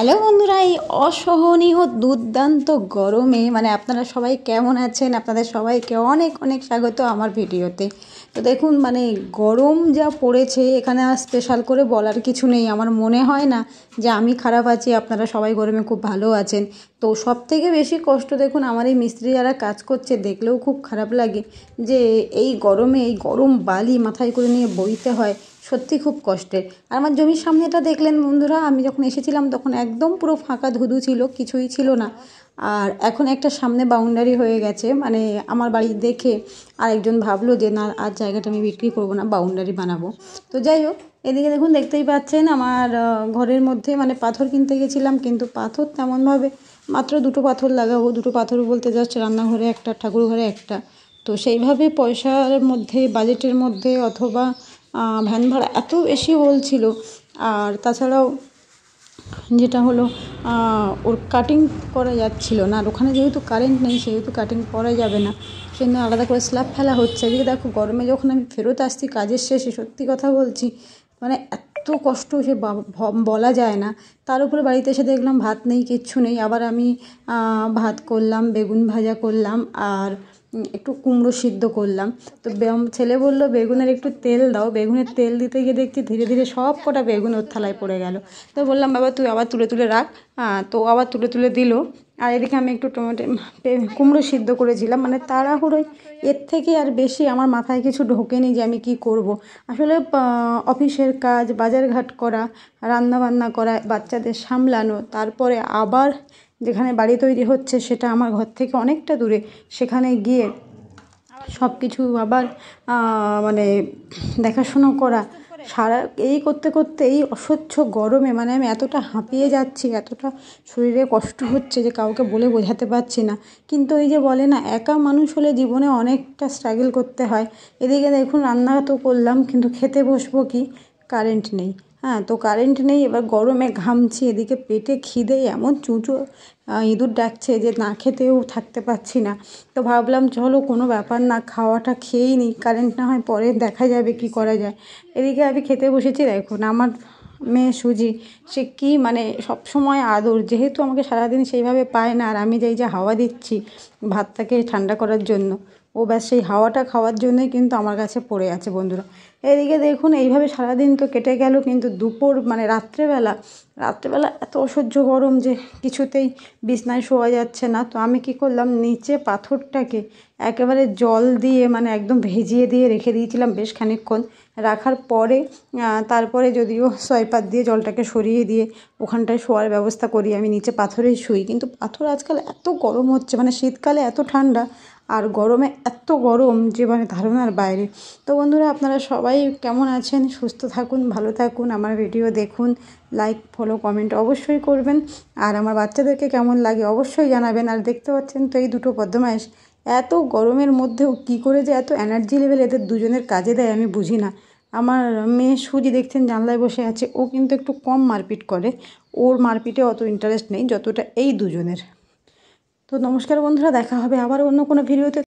Hello বন্ধুরা, এই অসহনীয় দুর্দান্ত গরমে আপনারা সবাই কেমন আছেন? আপনাদের সবাইকে অনেক অনেক স্বাগত আমার ভিডিওতে। তো দেখুন গরম যা পড়েছে, এখানে আর স্পেশাল করে বলার কিছু নেই। আমার মনে হয় না যে আমি খারাপ আছি, আপনারা সবাই গরমে খুব ভালো আছেন। তো সব থেকে বেশি কষ্ট দেখুন আমার এই মিস্ত্রি যারা কাজ করছে, দেখলেও খুব খারাপ লাগে যে এই গরমে এই গরম বালি মাথায় করে নিয়ে বইতে হয়, সত্যি খুব কষ্টের। আর আমার জমির সামনেটা দেখলেন বন্ধুরা, আমি যখন এসেছিলাম তখন একদম পুরো ফাঁকা ধুধু ছিল, কিছুই ছিল না। আর এখন একটা সামনে বাউন্ডারি হয়ে গেছে, আমার বাড়ি দেখে আরেকজন ভাবলো যে না, আর জায়গাটা আমি বিক্রি করবো না, বাউন্ডারি বানাবো। তো যাই হোক, এদিকে দেখুন দেখতেই পাচ্ছেন আমার ঘরের মধ্যে পাথর কিনতে গেছিলাম, কিন্তু পাথর তেমনভাবে মাত্র দুটো পাথর লাগাবো। দুটো পাথর বলতে জাস্ট রান্নাঘরে একটা, ঠাকুর ঘরে একটা। তো সেইভাবে পয়সার মধ্যে, বাজেটের মধ্যে অথবা ভ্যান ভাড়া এত বেশি বলছিল। আর তাছাড়াও যেটা হলো ওর কাটিং করা যাচ্ছিল না, আর ওখানে যেহেতু কারেন্ট নেই সেহেতু কাটিং করা যাবে না, সেজন্য আলাদা করে স্ল্যাব ফেলা হচ্ছে। এদিকে দেখো গরমে যখন আমি ফেরত আসছি কাজের শেষে, সত্যি কথা বলছি এত কষ্ট সে বলা যায় না। তার উপরে বাড়িতে এসে দেখলাম ভাত নেই, কিচ্ছু নেই। আবার আমি ভাত করলাম, বেগুন ভাজা করলাম, আর একটু কুমড়ো সিদ্ধ করলাম। তো ছেলে বললো বেগুনের একটু তেল দাও। বেগুনের তেল দিতে গিয়ে দেখছি ধীরে ধীরে সব কটা বেগুন ওর থালায় পড়ে গেল। তো বললাম বাবা তুই আবার তুলে তুলে রাখ। তো আবার তুলে তুলে দিল। আর এদিকে আমি একটু কুমড়ো সিদ্ধ করেছিলাম। তাড়াহুড়োয় এর থেকে আর বেশি আমার মাথায় কিছু ঢোকেনি যে আমি কি করব। আসলে অফিসের কাজ, বাজারঘাট করা, রান্নাবান্না করা, বাচ্চাদের সামলানো, তারপরে আবার যেখানে বাড়ি তৈরি হচ্ছে সেটা আমার ঘর থেকে অনেকটা দূরে, সেখানে গিয়ে সব কিছু আবার দেখাশুনো করা, এই করতে করতে এই অসহ্য গরমে আমি এতটা হাঁপিয়ে যাচ্ছি, এতটা শরীরে কষ্ট হচ্ছে যে কাউকে বলে বোঝাতে পারছি না। কিন্তু এই যে বলে না, একা মানুষ হলে জীবনে অনেকটা স্ট্রাগল করতে হয়। এদিকে দেখুন রান্না তো করলাম, কিন্তু খেতে বসবো কি, কারেন্ট নেই। তো কারেন্ট নেই, এবার গরমে ঘামছি, এদিকে পেটে খিদে এমন চুঁচো ইঁদুর ডাকছে যে না খেতেও থাকতে পারছি না। তো ভাবলাম চলো কোনো ব্যাপার না, খাওয়াটা খেয়েই নিই, কারেন্ট না হয় পরে দেখা যাবে কি করা যায়। এদিকে আমি খেতে বসেছি। দেখুন আমার মেয়ে সুজি, সে কি সবসময় আদর, যেহেতু আমাকে সারাদিন সেইভাবে পায় না, আর আমি যে হাওয়া দিচ্ছি ভাতটাকে ঠান্ডা করার জন্য, ও ব্যাস সেই হাওয়াটা খাওয়ার জন্যই কিন্তু আমার কাছে পড়ে আছে বন্ধুরা। এদিকে দেখুন এইভাবে সারাদিন তো কেটে গেল, কিন্তু দুপুর রাত্রেবেলা এত অসহ্য গরম যে কিছুতেই বিছনায় শোয়া যাচ্ছে না। তো আমি কি করলাম, নিচে পাথরটাকে একেবারে জল দিয়ে একদম ভেজিয়ে দিয়ে রেখে দিয়েছিলাম বেশ খানিকক্ষণ। রাখার পরে তারপরে যদিও সয়পাত দিয়ে জলটাকে সরিয়ে দিয়ে ওখানটায় শোয়ার ব্যবস্থা করি, আমি নিচে পাথরেই শুই। কিন্তু পাথর আজকাল এত গরম হচ্ছে, শীতকালে এত ঠান্ডা আর গরমে এত গরম যে ধারণার বাইরে। তো বন্ধুরা আপনারা সবাই কেমন আছেন? সুস্থ থাকুন, ভালো থাকুন, আমার ভিডিও দেখুন, লাইক ফলো কমেন্ট অবশ্যই করবেন। আর আমার বাচ্চাদেরকে কেমন লাগে অবশ্যই জানাবেন। আর দেখতে পাচ্ছেন তো এই দুটো বদমাইশ এত গরমের মধ্যেও কী করে যে এত এনার্জি লেভেল এদের দুজনের কাজে দেয় আমি বুঝি না। আমার মেয়ে সুজি দেখছেন জানলায় বসে আছে, ও কিন্তু একটু কম মারপিট করে, ওর মারপিটে অত ইন্টারেস্ট নেই যতটা এই দুজনের। তো নমস্কার বন্ধুরা, দেখা হবে আবার অন্য কোনো ভিডিওতে।